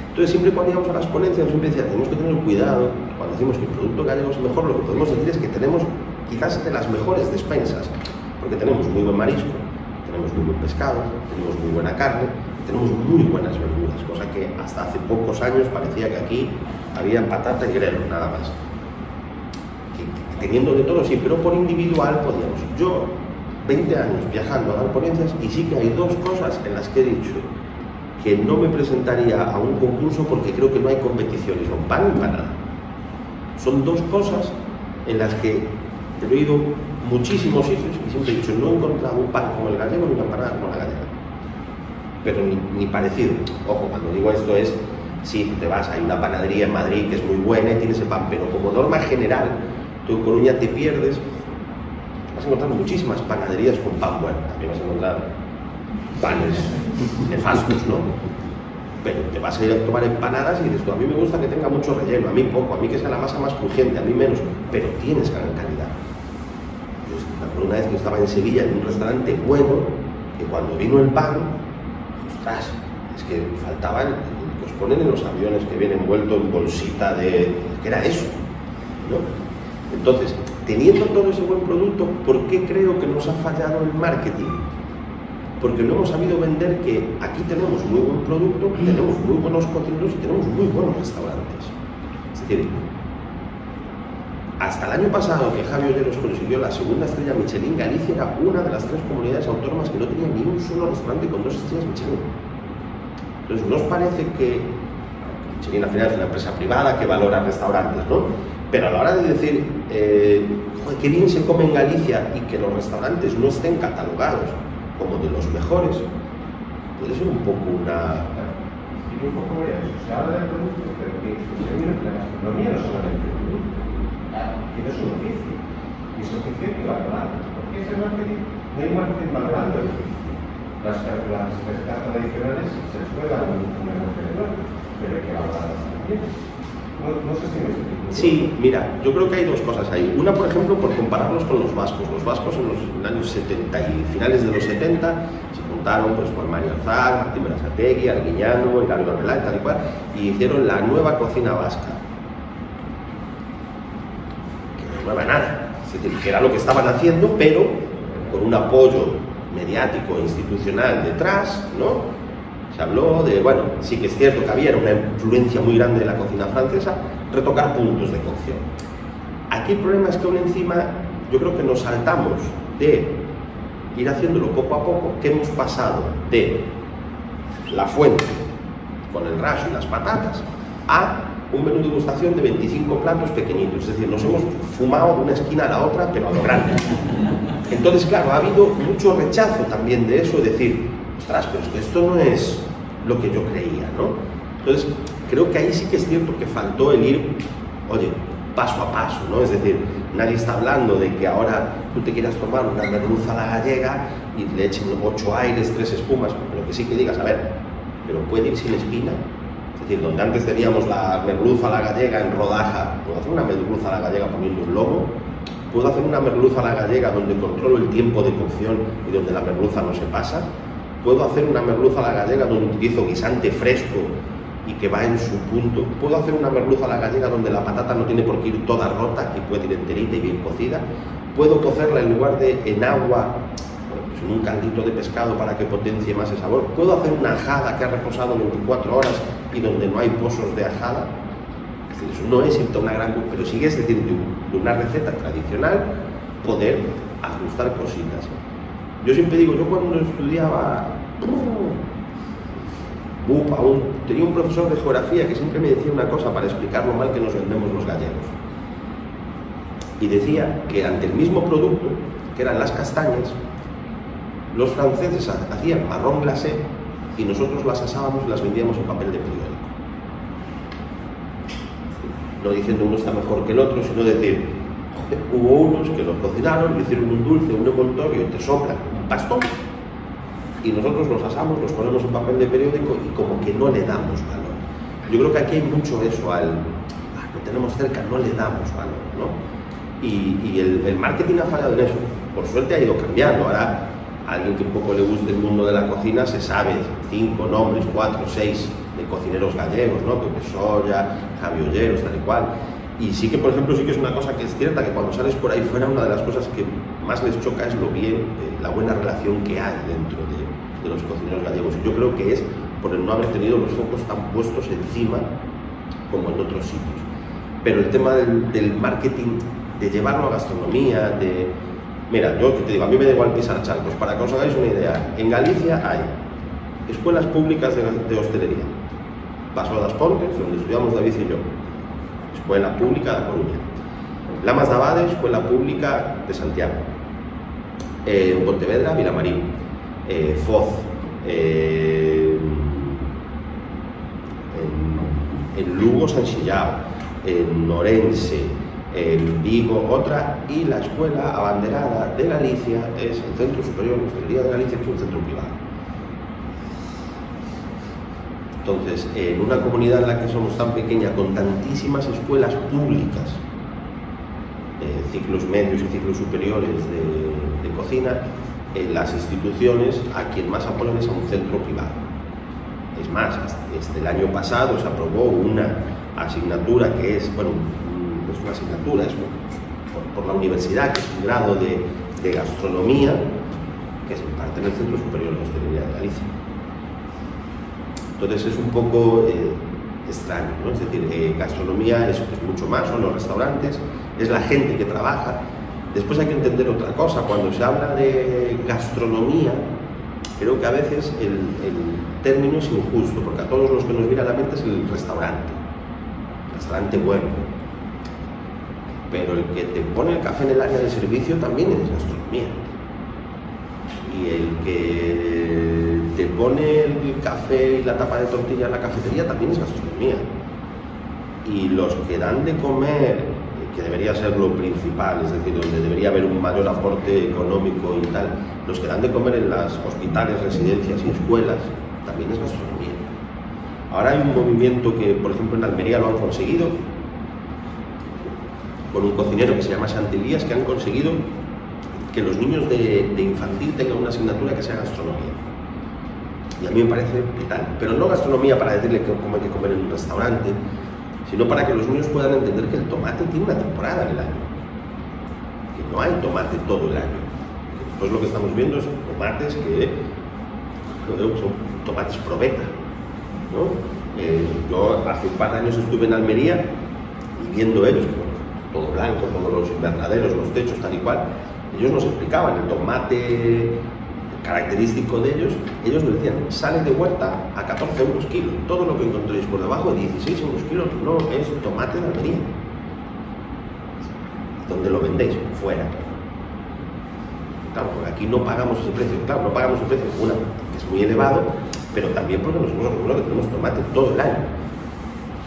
Speaker 2: Entonces siempre cuando íbamos a las ponencias, siempre decía, tenemos que tener cuidado, cuando decimos que el producto gallego es mejor, lo que podemos decir es que tenemos quizás de las mejores despensas, porque tenemos muy buen marisco, tenemos muy buen pescado, tenemos muy buena carne, tenemos muy buenas verduras, cosa que hasta hace pocos años parecía que aquí había patata y grelo, nada más. Teniendo de todo, sí, pero por individual podíamos. Yo, 20 años viajando a dar ponencias, y sí que hay dos cosas en las que he dicho que no me presentaría a un concurso porque creo que no hay competición, y son pan y empanada. Son dos cosas en las que he ido muchísimos sitios y siempre he dicho, no he encontrado un pan como el gallego ni una empanada como la gallega. Pero ni parecido. Ojo, cuando digo esto es, sí, te vas, hay una panadería en Madrid que es muy buena y tiene ese pan, pero como norma general, tú en Coruña te pierdes, vas a encontrar muchísimas panaderías con pan bueno, también vas a encontrar panes nefastos, ¿no? Pero te vas a ir a tomar empanadas y dices tú, a mí me gusta que tenga mucho relleno, a mí poco, a mí que sea la masa más crujiente, a mí menos, pero tienes gran calidad. Yo me acuerdo una vez que estaba en Sevilla en un restaurante bueno, que cuando vino el pan, ostras, es que faltaba el que os ponen en los aviones que viene envuelto en bolsita de... ¿qué era eso? ¿No? Entonces, teniendo todo ese buen producto, ¿por qué creo que nos ha fallado el marketing? Porque no hemos sabido vender que aquí tenemos muy buen producto, tenemos muy buenos cocineros y tenemos muy buenos restaurantes. Es decir, hasta el año pasado que Javi Olleros consiguió la segunda estrella Michelin, Galicia era una de las 3 comunidades autónomas que no tenía ni un solo restaurante con 2 estrellas Michelin. Entonces, ¿no os parece que Michelin al final es una empresa privada que valora restaurantes, ¿no? Pero a la hora de decir, joder, qué bien se come en Galicia y que los restaurantes no estén catalogados como de los mejores, puede ser un poco una...
Speaker 4: Y un poco eso, se habla de productos, pero que la gastronomía no solamente es producto, tiene su oficio, y su oficio hay que valorarlo, porque ese marketing, no hay marketing valorando el oficio. Las recetas tradicionales se les puede dar un negocio enorme, pero hay que valorarlas también. No sé si me explico.
Speaker 2: Sí, mira, yo creo que hay dos cosas ahí. Una, por ejemplo, por compararlos con los vascos. Los vascos en los años 70 y finales de los 70 se juntaron pues, con Mario Alzar, Martín Berasategui, Arguiñano, Hilario Arbelá y tal y cual, y hicieron la nueva cocina vasca. Que no es nueva nada, es decir, que era lo que estaban haciendo, pero con un apoyo mediático e institucional detrás, ¿no? Se habló de, bueno, sí que es cierto que había una influencia muy grande de la cocina francesa, retocar puntos de cocción. Aquí el problema es que aún encima yo creo que nos saltamos de ir haciéndolo poco a poco, que hemos pasado de la fuente con el raso y las patatas a un menú de degustación de 25 platos pequeñitos, es decir, nos hemos fumado de una esquina a la otra, pero a lo grande. Entonces, claro, ha habido mucho rechazo también de eso, de decir, ostras, pero es que esto no es lo que yo creía, ¿no? Entonces, creo que ahí sí que es cierto que faltó el ir, oye, paso a paso, ¿no? Es decir, nadie está hablando de que ahora tú te quieras tomar una merluza a la gallega y le echen 8 aires, 3 espumas, pero que sí que digas, a ver, pero puede ir sin espina. Es decir, donde antes teníamos la merluza a la gallega en rodaja, ¿puedo hacer una merluza a la gallega poniendo un lomo? ¿Puedo hacer una merluza a la gallega donde controlo el tiempo de cocción y donde la merluza no se pasa? ¿Puedo hacer una merluza a la gallega donde utilizo guisante fresco y que va en su punto? ¿Puedo hacer una merluza a la gallega donde la patata no tiene por qué ir toda rota y puede ir enterita y bien cocida? ¿Puedo cocerla en lugar de en agua, pues en un caldito de pescado para que potencie más el sabor? ¿Puedo hacer una ajada que ha reposado 24 horas y donde no hay pozos de ajada? Es decir, eso no es irte a una gran... pero sí es decir, de una receta tradicional poder ajustar cositas. Yo siempre digo, yo cuando estudiaba tenía un profesor de geografía que siempre me decía una cosa para explicar lo mal que nos vendemos los gallegos. Y decía que ante el mismo producto, que eran las castañas, los franceses hacían marrón glacé y nosotros las asábamos y las vendíamos en papel de periódico. No diciendo uno está mejor que el otro, sino decir, hubo unos que lo cocinaron, le hicieron un dulce, un envoltorio, te sobra un pastón, y nosotros los asamos, los ponemos en papel de periódico y como que no le damos valor. Yo creo que aquí hay mucho eso, lo tenemos cerca, no le damos valor, ¿no? Y el marketing ha fallado en eso. Por suerte ha ido cambiando. Ahora, a alguien que un poco le guste el mundo de la cocina se sabe 5 nombres, 4, 6 de cocineros gallegos, ¿no? Pepe Solla, Javi Olleros, tal y cual. Y sí que, por ejemplo, sí que es una cosa que es cierta, que cuando sales por ahí fuera, una de las cosas que más les choca es lo bien, la buena relación que hay dentro de los cocineros gallegos. Y yo creo que es por el no haber tenido los focos tan puestos encima como en otros sitios. Pero el tema del marketing, de llevarlo a gastronomía, mira, yo que te digo, a mí me da igual pisar charcos. Para que os hagáis una idea, en Galicia hay escuelas públicas de hostelería. Paso das Pontes, donde estudiamos David y yo. Escuela Pública de Coruña. Lamas de Abade, Escuela Pública de Santiago. En Pontevedra, Vilamarín. Foz. En Lugo, San Xillao. En Orense. En Vigo, otra. Y la escuela abanderada de Galicia es el Centro Superior de Hostelería de Galicia, que es un centro privado. Entonces, en una comunidad en la que somos tan pequeña, con tantísimas escuelas públicas, ciclos medios y ciclos superiores de cocina, las instituciones a quien más apoyan es a un centro privado. Es más, desde el año pasado se aprobó una asignatura que es, bueno, no es una asignatura, es por la universidad, que es un grado de gastronomía, que se imparte en el Centro Superior de Hostelería de Galicia. Entonces es un poco extraño, ¿no? Es decir, gastronomía es mucho más, son los restaurantes, es la gente que trabaja. Después hay que entender otra cosa, cuando se habla de gastronomía, creo que a veces el término es injusto, porque a todos los que nos viene a la mente es el restaurante bueno, pero el que te pone el café en el área de servicio también es gastronomía, y el que te pone el café y la tapa de tortilla en la cafetería también es gastronomía, y los que dan de comer, que debería ser lo principal, es decir, donde debería haber un mayor aporte económico y tal, los que dan de comer en las hospitales, residencias y escuelas, también es gastronomía. Ahora hay un movimiento que, por ejemplo, en Almería lo han conseguido, con un cocinero que se llama Chantilías, que han conseguido que los niños de infantil tengan una asignatura que sea gastronomía. Y a mí me parece vital, pero no gastronomía para decirle cómo hay que comer en un restaurante, sino para que los niños puedan entender que el tomate tiene una temporada en el año, que no hay tomate todo el año. Después lo que estamos viendo es tomates que son tomates probeta, ¿no? Yo hace un par de años estuve en Almería y viendo ellos, todo blanco, todos los invernaderos, los techos, tal y cual, ellos nos explicaban el tomate característico de ellos nos decían, sale de vuelta a 14 euros kilo, todo lo que encontréis por debajo de 16 euros kilo no es tomate de Almería. ¿Dónde lo vendéis? Fuera. Claro, porque aquí no pagamos ese precio, claro, no pagamos el precio, una, que es muy elevado, pero también porque nosotros que tenemos tomate todo el año.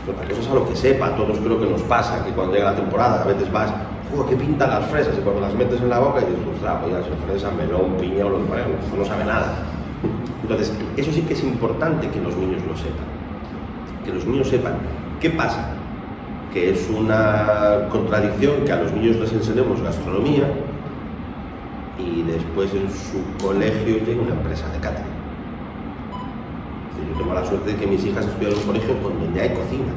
Speaker 2: Otra cosa es a lo que sepa, a todos creo que nos pasa, que cuando llega la temporada a veces vas, ¡joder, qué pintan las fresas! Y cuando las metes en la boca y dices, ostras, pues ya son fresa, melón, piña o lo que fuera, no sabe nada. Entonces, eso sí que es importante que los niños lo sepan. Que los niños sepan. ¿Qué pasa? Que es una contradicción que a los niños les enseñemos gastronomía y después en su colegio llega una empresa de catering. Yo tengo la suerte de que mis hijas estudian en un colegio donde hay cocina,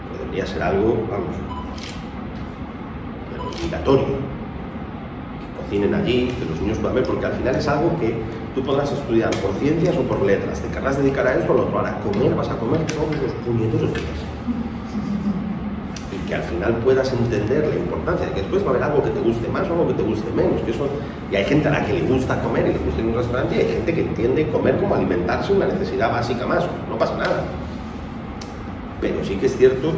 Speaker 2: pero debería ser algo, vamos, obligatorio, que cocinen allí, que los niños puedan ver, porque al final es algo que tú podrás estudiar por ciencias o por letras, te querrás dedicar a esto o lo otro, ahora comer vas a comer todos los puñeteros días. Y que al final puedas entender la importancia de que después va a haber algo que te guste más o algo que te guste menos, que eso, y hay gente a la que le gusta comer y le gusta ir a un restaurante, y hay gente que entiende comer como alimentarse, una necesidad básica más, no pasa nada. Pero sí que es cierto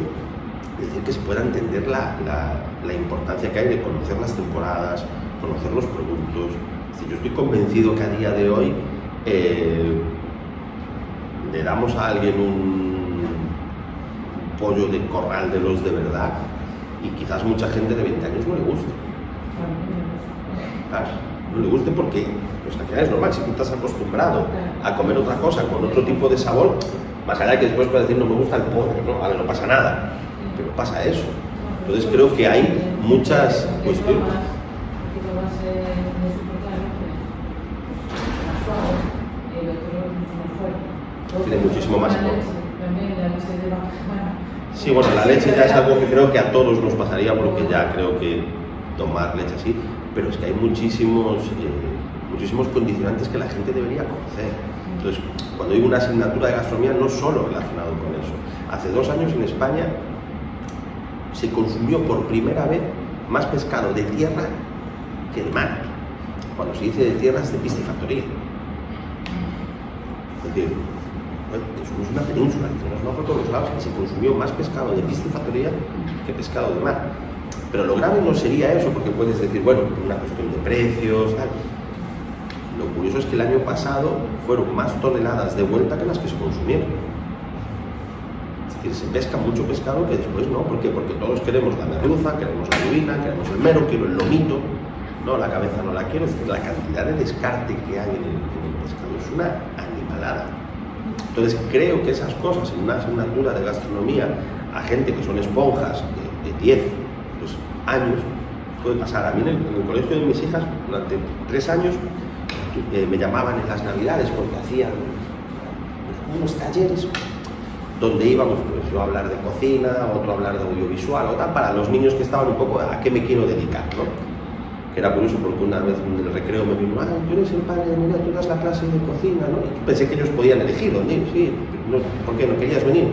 Speaker 2: decir que se pueda entender la importancia que hay de conocer las temporadas, conocer los productos. Es decir, yo estoy convencido que a día de hoy le damos a alguien un pollo de corral de los de verdad y quizás mucha gente de 20 años no le guste. Claro, no le guste porque pues, al final es normal, si tú estás acostumbrado a comer otra cosa con otro tipo de sabor, más allá que después puedes decir no me gusta el pollo, ¿no? Vale, no pasa nada, pero pasa eso. Entonces creo que hay muchas cuestiones. Tiene muchísimo más sabor. Sí, bueno, la leche ya es algo que creo que a todos nos pasaría porque ya creo que tomar leche así, pero es que hay muchísimos condicionantes que la gente debería conocer. Entonces, cuando hay una asignatura de gastronomía, no solo relacionado con eso. Hace 2 años en España se consumió por primera vez más pescado de tierra que de mar. Cuando se dice de tierra es de piscifactoría. Es decir, bueno, somos una península, tenemos mar por todos los lados, y se consumió más pescado de piscifactoría que pescado de mar. Pero lo grave no sería eso, porque puedes decir, bueno, una cuestión de precios, tal. Lo curioso es que el año pasado fueron más toneladas de vuelta que las que se consumieron. Es decir, se pesca mucho pescado que después no. ¿Por qué? Porque todos queremos la merluza, queremos la lubina, queremos el mero, quiero el lomito. No, la cabeza no la quiero. Es decir, la cantidad de descarte que hay en el pescado es una animalada. Entonces creo que esas cosas en una asignatura de gastronomía a gente que son esponjas de 10 pues, años puede pasar. A mí en el colegio de mis hijas durante 3 años me llamaban en las navidades porque hacían unos talleres donde íbamos pues, yo a hablar de cocina, otro a hablar de audiovisual o tal, para los niños que estaban un poco a qué me quiero dedicar, ¿no? Que era curioso porque una vez en el recreo me vino, tú eres el padre, mira, tú das la clase de cocina, ¿no? Y pensé que ellos podían elegir dónde ir, sí, no, ¿por qué no querías venir?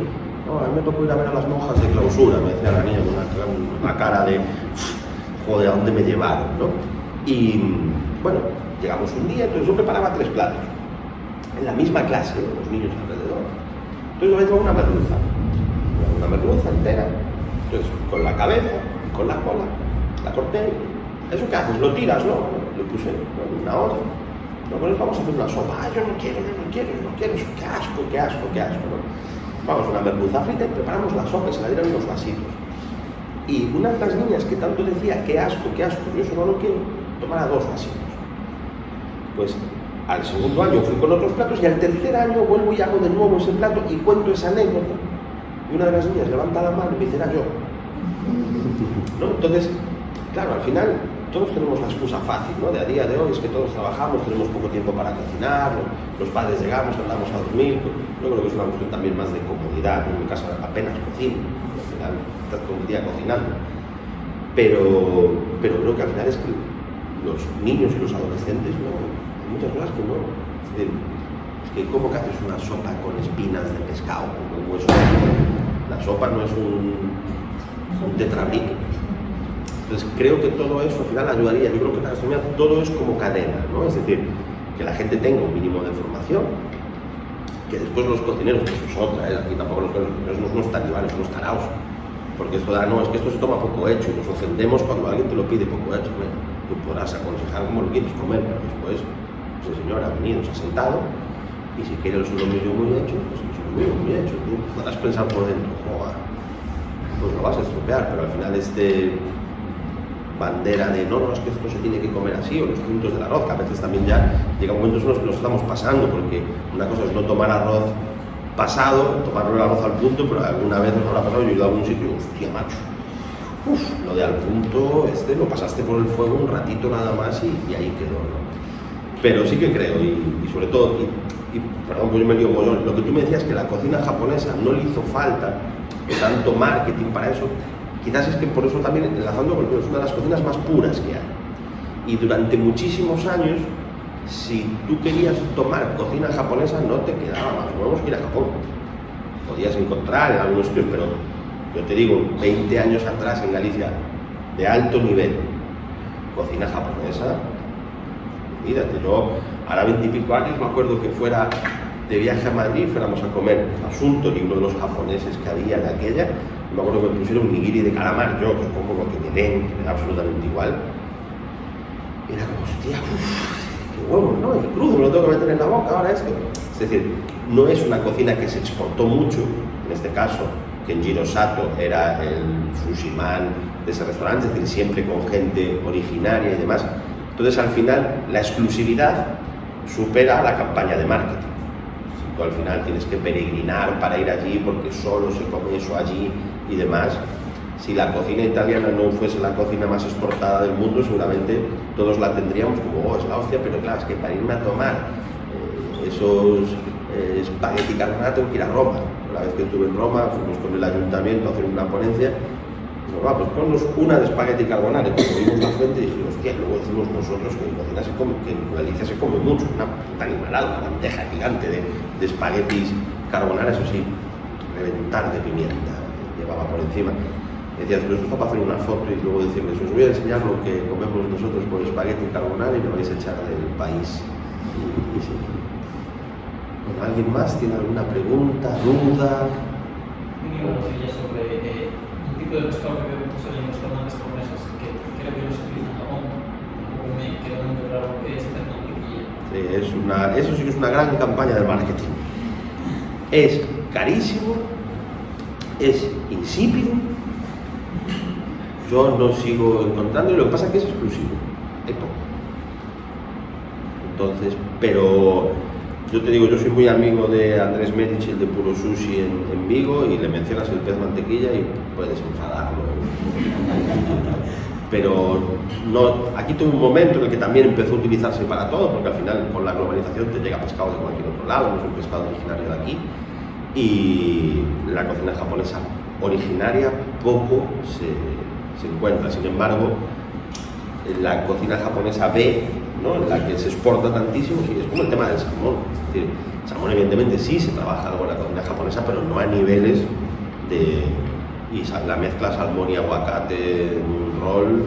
Speaker 2: No, a mí me tocó ir a ver a las monjas de clausura, me decía la niña con una cara de, joder, ¿a dónde me llevaron, no? Y bueno, llegamos un día, entonces yo preparaba 3 platos. en la misma clase, los niños alrededor. Entonces yo una merluza entera, entonces con la cabeza, con la cola, la corté. ¿Eso qué haces? ¿Lo tiras, no? Le puse una olla. No, pues vamos a hacer una sopa. Yo no quiero, eso, qué asco, ¿no? Vamos, una merluza frita y preparamos la sopa y se la dieron unos vasitos. Y una de las niñas que tanto decía, qué asco, yo eso no lo quiero, tomara 2 vasitos. Pues al segundo año fui con otros platos y al tercer año vuelvo y hago de nuevo ese plato y cuento esa anécdota. Y una de las niñas levanta la mano y me dice, era yo. ¿No? Entonces, claro, al final todos tenemos la excusa fácil, ¿no? De a día de hoy es que todos trabajamos, tenemos poco tiempo para cocinar, los padres llegamos, andamos a dormir. Yo creo que es una cuestión también más de comodidad. En mi casa apenas cocino, al final estás todo el día cocinando. Pero creo que al final es que los niños y los adolescentes, ¿no? Hay muchas cosas que no. Es que ¿cómo que haces una sopa con espinas de pescado? Como eso? La sopa no es un tetrabric. Entonces creo que todo eso al final ayudaría. Yo creo que la gastronomía todo es como cadena, ¿no? Es decir, que la gente tenga un mínimo de formación, que después los cocineros, que eso es otra, aquí tampoco los cocineros no son unos talibales, son unos taraos, porque esto no, es que esto se toma poco hecho y nos ofendemos cuando alguien te lo pide poco hecho. Bueno, tú podrás aconsejar cómo lo quieres comer, pero después pues el señor ha venido, se ha sentado y si quiere el solomillo muy hecho, pues el solomillo muy hecho. Tú podrás pensar por dentro, joder, pues lo vas a estropear, pero al final bandera de no, es que esto se tiene que comer así, o los puntos del arroz, que a veces también ya llega un momento en los que nos estamos pasando, porque una cosa es no tomar arroz pasado, tomar el arroz al punto, pero alguna vez nos habrá pasado, yo he ido a algún sitio, hostia macho, lo de al punto, lo pasaste por el fuego un ratito nada más y ahí quedó, ¿no? Pero sí que creo, y sobre todo, y perdón, pues yo me lío mollón, lo que tú me decías que la cocina japonesa no le hizo falta tanto marketing para eso. Quizás es que por eso también, enlazando con es una de las cocinas más puras que hay. Y durante muchísimos años, si tú querías tomar cocina japonesa, no te quedaba más huevos que ir a Japón. Podías encontrar en algunos sitios, pero yo te digo, 20 años atrás en Galicia, de alto nivel, cocina japonesa, olvídate. Yo, ahora 20 y pico años, me acuerdo que fuera de viaje a Madrid, fuéramos a comer a Suntory, uno de los japoneses que había de aquella. Me acuerdo que me pusieron un nigiri de calamar, yo que como lo que me den, que me da absolutamente igual. Era como, hostia, qué huevo, ¿no? Y crudo, me lo tengo que meter en la boca ahora esto. Es decir, no es una cocina que se exportó mucho, en este caso, Kenjiro Sato era el sushiman de ese restaurante, es decir, siempre con gente originaria y demás. Entonces, al final, la exclusividad supera la campaña de marketing. Tú al final tienes que peregrinar para ir allí porque solo se come eso allí y demás. Si la cocina italiana no fuese la cocina más exportada del mundo, seguramente todos la tendríamos como, oh, es la hostia, pero claro, es que para irme a tomar esos espagueti carbonara tengo que ir a Roma. La vez que estuve en Roma, fuimos con el ayuntamiento a hacer una ponencia. Pues ponnos una de espagueti carbonara, y cuando vimos la fuente dije, hostia, luego decimos nosotros que en cocina se come, que en Galicia se come mucho, una animalada, una bandeja gigante de espaguetis carbonara, eso sí, reventar de pimienta, llevaba por encima. Decías, pero esto está para hacer una foto y luego decirles, os voy a enseñar lo que comemos nosotros con espagueti carbonara y me vais a echar del país. Y sí. Bueno, ¿alguien más tiene alguna pregunta, duda?
Speaker 5: Una cosilla sobre un tipo de pescado que veo mucho en los restaurantes japoneses que creo que no se utiliza en Japón, como me queda muy claro que es la mantequilla.
Speaker 2: Sí, eso sí que es una gran campaña de marketing. Es carísimo, es insípido, yo no sigo encontrando y lo que pasa es que es exclusivo, hay poco. Entonces, pero yo te digo, yo soy muy amigo de Andrés Medici, el de Puro Sushi en Vigo, y le mencionas el pez mantequilla y puedes enfadarlo. Pero no, aquí tuve un momento en el que también empezó a utilizarse para todo, porque al final con la globalización te llega pescado de cualquier otro lado, no es un pescado originario de aquí, y la cocina japonesa originaria poco se encuentra. Sin embargo, la cocina japonesa B, ¿no?, en la que se exporta tantísimo, sí, es como el tema del salmón. Es decir, el salmón evidentemente sí se trabaja algo en la cocina japonesa, pero no a niveles de... Y la mezcla salmón y aguacate en un rol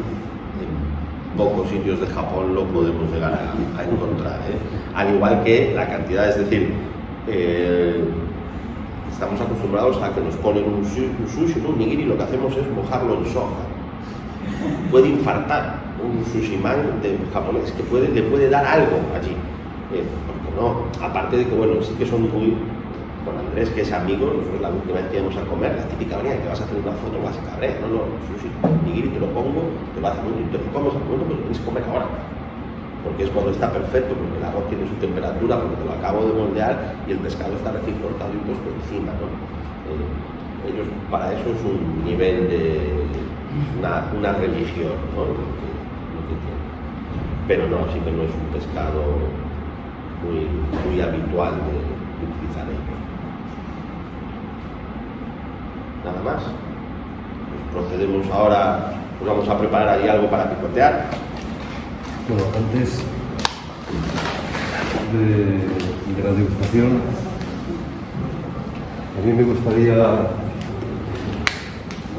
Speaker 2: pocos sitios de Japón lo podemos llegar a encontrar, ¿eh? Al igual que la cantidad, es decir, estamos acostumbrados a que nos ponen un sushi, un nigiri, lo que hacemos es mojarlo en soja. Puede infartar un sushiman de japonés, que le puede dar algo allí, porque no, aparte de que, bueno, sí que son muy, con Andrés, que es amigo, nosotros la última vez que íbamos a comer, la típica manera que vas a hacer una foto, vas a cabrear, no, sushi, nigiri te lo pongo, te lo hace mucho, te lo comes al momento, pero tienes que comer ahora, porque es cuando está perfecto, porque el agua tiene su temperatura, porque te lo acabo de moldear y el pescado está recién cortado y puesto encima, ¿no? Ellos, para eso es un nivel de una religión, ¿no? Lo que tienen. Pero no, sí que no es un pescado muy habitual de utilizar ellos. Nada más. Pues procedemos ahora, pues vamos a preparar ahí algo para picotear.
Speaker 1: Bueno, antes de la degustación, a mí me gustaría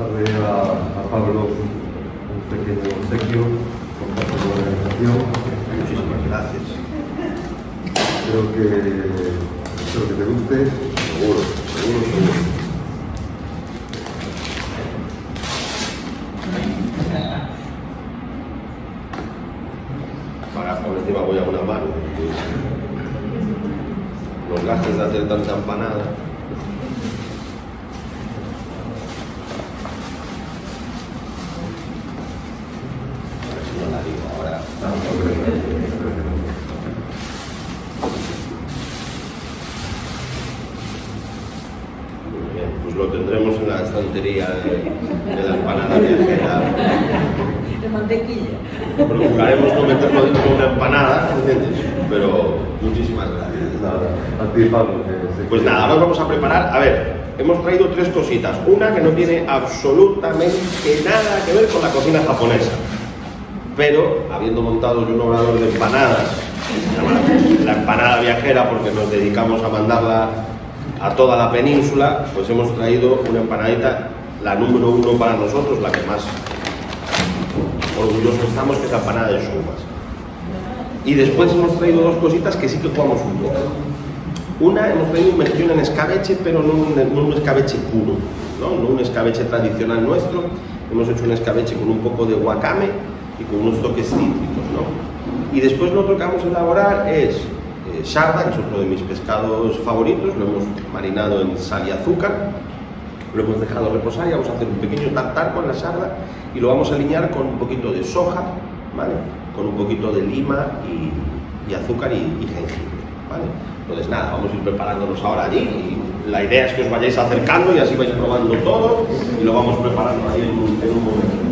Speaker 1: darle a Pablo un pequeño obsequio por parte de la organización.
Speaker 2: Muchísimas gracias.
Speaker 1: Espero que te guste.
Speaker 2: Seguro. Ahora por encima voy a una mano. Los gajes de hacer tanta empanada. A ver si no la digo ahora. Muy bien, pues lo tendremos en la estantería de la empanada viajera.
Speaker 3: De mantequilla.
Speaker 2: Procuraremos no meterlo dentro de una empanada, ¿entiendes? Pero muchísimas gracias.
Speaker 1: Nada, a ti, Pablo.
Speaker 2: Pues nada, ahora vamos a preparar, a ver, hemos traído tres cositas. Una que no tiene absolutamente nada que ver con la cocina japonesa. Pero, habiendo montado yo un obrador de empanadas, que se llama la empanada viajera, porque nos dedicamos a mandarla a toda la península, pues hemos traído una empanadita, la número 1 para nosotros, la que más orgullosos estamos, que es la empanada de uvas. Y después hemos traído dos cositas que sí que jugamos un poco. Una, hemos traído un mejillón en escabeche, pero no un escabeche puro, no un escabeche tradicional nuestro. Hemos hecho un escabeche con un poco de wakame y con unos toques cítricos, ¿no? Y después lo otro que vamos a elaborar es sarda, que es otro de mis pescados favoritos. Lo hemos marinado en sal y azúcar, lo hemos dejado reposar y vamos a hacer un pequeño tartar con la sarda y lo vamos a aliñar con un poquito de soja, ¿vale? Con un poquito de lima y azúcar y jengibre, ¿vale? Entonces nada, vamos a ir preparándonos ahora allí y la idea es que os vayáis acercando y así vais probando todo y lo vamos preparando ahí en un momento.